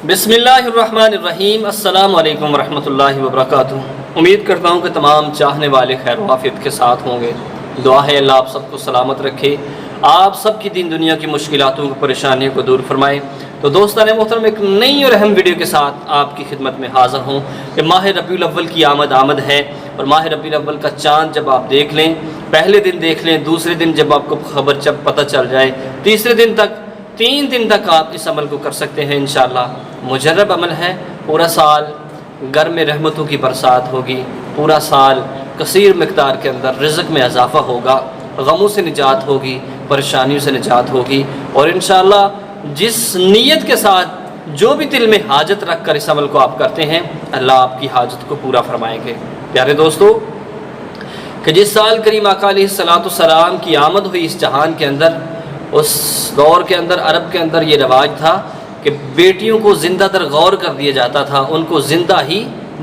बिस्मिल्लाहिर्रहमानिर्रहीम। अस्सलामु अलैकुम वरहमतुल्लाहि वबरकातुहू। उम्मीद करता हूँ कि तमाम चाहने वाले खैर वाफियत के साथ होंगे। दुआ है अल्लाह आप सबको सलामत रखे, आप सब की दीन दुनिया की मुश्किलातों को परेशानियों को दूर फरमाए। तो दोस्तान मोहतरम, एक नई और अहम वीडियो के साथ आपकी खिदमत में हाज़िर हूँ कि माह रबीउल अव्वल की आमद है। और माह रबीउल अव्वल का चाँद जब आप देख लें, पहले दिन देख लें, दूसरे दिन जब आपको खबर जब पता चल जाए, तीसरे दिन तक 3 दिन तक आप इस अमल को कर सकते हैं इंशाअल्लाह। मुजर्रब अमल है। पूरा साल घर में रहमतों की बरसात होगी, पूरा साल कसीर मिक़दार के अंदर रिज़्क़ में इजाफ़ा होगा, गमों से निजात होगी, परेशानियों से निजात होगी। और इंशाअल्लाह जिस नीयत के साथ जो भी दिल में हाजत रख कर इस अमल को आप करते हैं, अल्लाह आपकी हाजत को पूरा फरमाएंगे। प्यारे दोस्तों, कि जिस साल करीम आका अलैहिस्सलाम की आमद हुई इस जहान के अंदर, उस दौर के अंदर अरब के अंदर ये रवाज था कि बेटियों को ज़िंदा दर गौर कर दिया जाता था, उनको ज़िंदा ही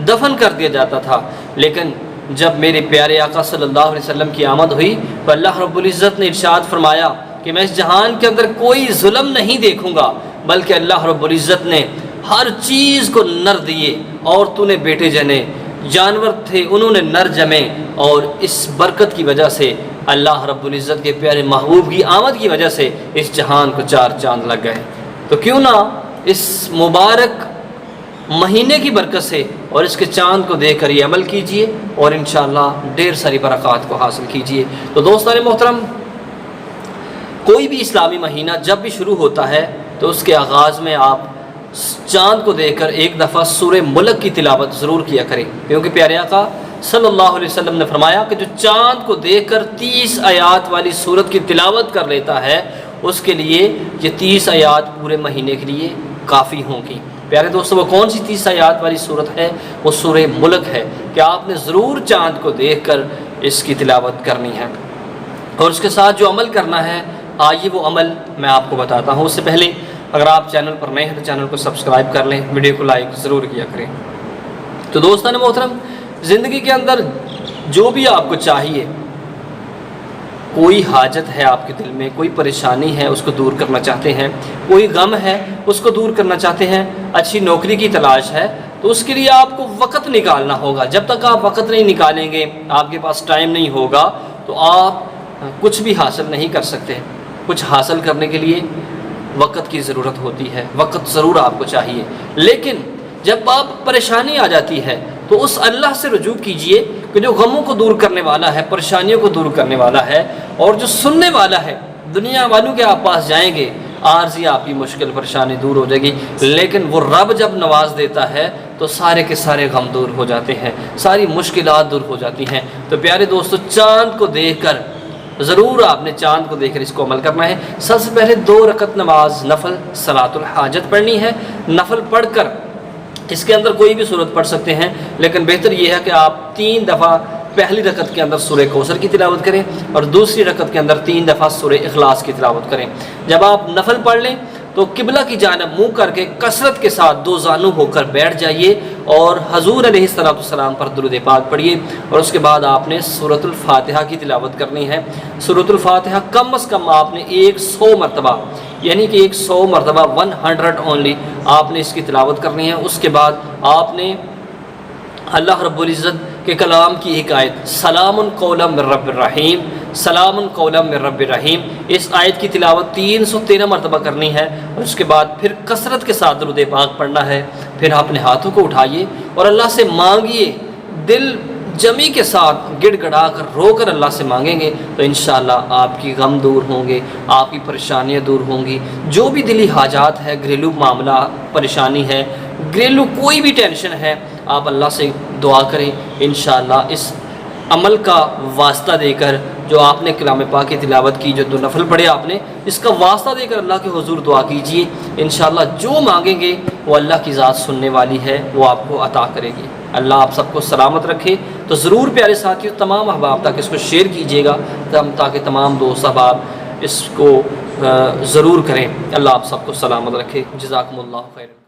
दफन कर दिया जाता था। लेकिन जब मेरे प्यारे आका सल्लल्लाहु अलैहि वसल्लम की आमद हुई तो अल्लाह रब्बुल इज़्ज़त ने इरशाद फरमाया कि मैं इस जहान के अंदर कोई जुल्म नहीं देखूँगा, बल्कि अल्लाह रब्बुल इज़्ज़त ने हर चीज़ को नर दिए और तूने बेटे जने, जानवर थे उन्होंने नर जमे। और इस बरकत की वजह से, अल्लाह रब्बुल इज़्ज़त के प्यारे महबूब की आमद की वजह से इस जहान को 4 चांद लग गए। तो क्यों ना इस मुबारक महीने की बरकत से और इसके चाँद को देख कर ये अमल कीजिए और इंशाअल्लाह ढेर सारी बरक़ात को हासिल कीजिए। तो दोस्तान मोहतरम, कोई भी इस्लामी महीना जब भी शुरू होता है तो उसके आगाज़ में आप चाँद को देखकर एक दफ़ा सूरह मुल्क की तिलावत ज़रूर किया करें, क्योंकि प्यारे आका सल्लल्लाहु अलैहि वसल्लम ने फरमाया कि जो चाँद को देखकर 30 आयात वाली सूरत की तिलावत कर लेता है, उसके लिए ये 30 आयात पूरे महीने के लिए काफ़ी होंगी। प्यारे दोस्तों, वो कौन सी 30 आयात वाली सूरत है? वो सूरह मुल्क है कि आपने ज़रूर चाँद को देखकर इसकी तिलावत करनी है। और उसके साथ जो अमल करना है, आइए वो अमल मैं आपको बताता हूँ। उससे पहले अगर आप चैनल पर नए हैं तो चैनल को सब्सक्राइब कर लें, वीडियो को लाइक ज़रूर किया करें। तो दोस्तान मोहतरम, ज़िंदगी के अंदर जो भी आपको चाहिए, कोई हाजत है आपके दिल में, कोई परेशानी है उसको दूर करना चाहते हैं, कोई गम है उसको दूर करना चाहते हैं, अच्छी नौकरी की तलाश है, तो उसके लिए आपको वक़्त निकालना होगा। जब तक आप वक़्त नहीं निकालेंगे, आपके पास टाइम नहीं होगा, तो आप कुछ भी हासिल नहीं कर सकते। कुछ हासिल करने के लिए वक़्त की ज़रूरत होती है, वक़्त ज़रूर आपको चाहिए। लेकिन जब आप परेशानी आ जाती है तो उस अल्लाह से रुजू कीजिए कि जो गमों को दूर करने वाला है, परेशानियों को दूर करने वाला है और जो सुनने वाला है। दुनिया वालों के आप पास जाएंगे, आर्जी आपकी मुश्किल परेशानी दूर हो जाएगी, लेकिन वो रब जब नवाज देता है तो सारे के सारे गम दूर हो जाते हैं, सारी मुश्किलात दूर हो जाती हैं। तो प्यारे दोस्तों, चाँद को देखकर ज़रूर आपने चाँद को देखकर इसको अमल करना है। सबसे पहले 2 रकत नमाज नफल सलातुल हाजत पढ़नी है। नफल पढ़कर इसके अंदर कोई भी सूरत पढ़ सकते हैं, लेकिन बेहतर यह है कि आप 3 दफ़ा पहली रकत के अंदर सूरह कौसर की तिलावत करें और दूसरी रकत के अंदर 3 दफ़ा सूरह इखलास की तिलावत करें। जब आप नफल पढ़ लें तो किबला की जानब मुँह करके कसरत के साथ 2 जानू होकर बैठ जाइए और हजूर अलैहिस्सलाम पर दुरूद पाक पढ़िए। और उसके बाद आपने सूरतुल फातिहा की तिलावत करनी है। सूरतुल फातिहा कम अज़ कम आपने 100 मरतबा, यानी कि 100 मरतबा 100 ओनली आपने इसकी तिलावत करनी है। उसके बाद आपने अल्लाह रब्बुल इज़्ज़त के कलाम की एक आयत सलामुन कौलम मिर रब्बिर रहीम, सलामुन कौलम मिर रब्बिर रहीम, इस आयत की तिलावत 313 मरतबा करनी है। और उसके बाद फिर कसरत के साथ दुरूद पाक पढ़ना है। फिर अपने हाथों को उठाइए और अल्लाह से मांगिए, दिल जमी के साथ गिड़गड़ा कर रो कर अल्लाह से मांगेंगे तो इंशाअल्लाह आपकी गम दूर होंगे, आपकी परेशानियाँ दूर होंगी। जो भी दिली हाजात है, घरेलू मामला परेशानी है, घरेलू कोई भी टेंशन है, आप अल्लाह से दुआ करें। इंशाअल्लाह इस अमल का वास्ता देकर, जो आपने कलाम पाक की तिलावत की, जो 2 नफल पढ़े आपने, इसका वास्ता देकर अल्लाह के हुजूर दुआ कीजिए। इंशाअल्लाह जो मांगेंगे वो अल्लाह की ज़ात सुनने वाली है, वो आपको अता करेगी। अल्लाह आप सबको सलामत रखे। तो ज़रूर प्यारे साथियों, तमाम अहबाब तक इसको शेयर कीजिएगा ताकि तमाम दोस्त अहबाब इसको ज़रूर करें। अल्लाह आप सबको सलामत रखे। जज़ाकुमुल्लाह खैर।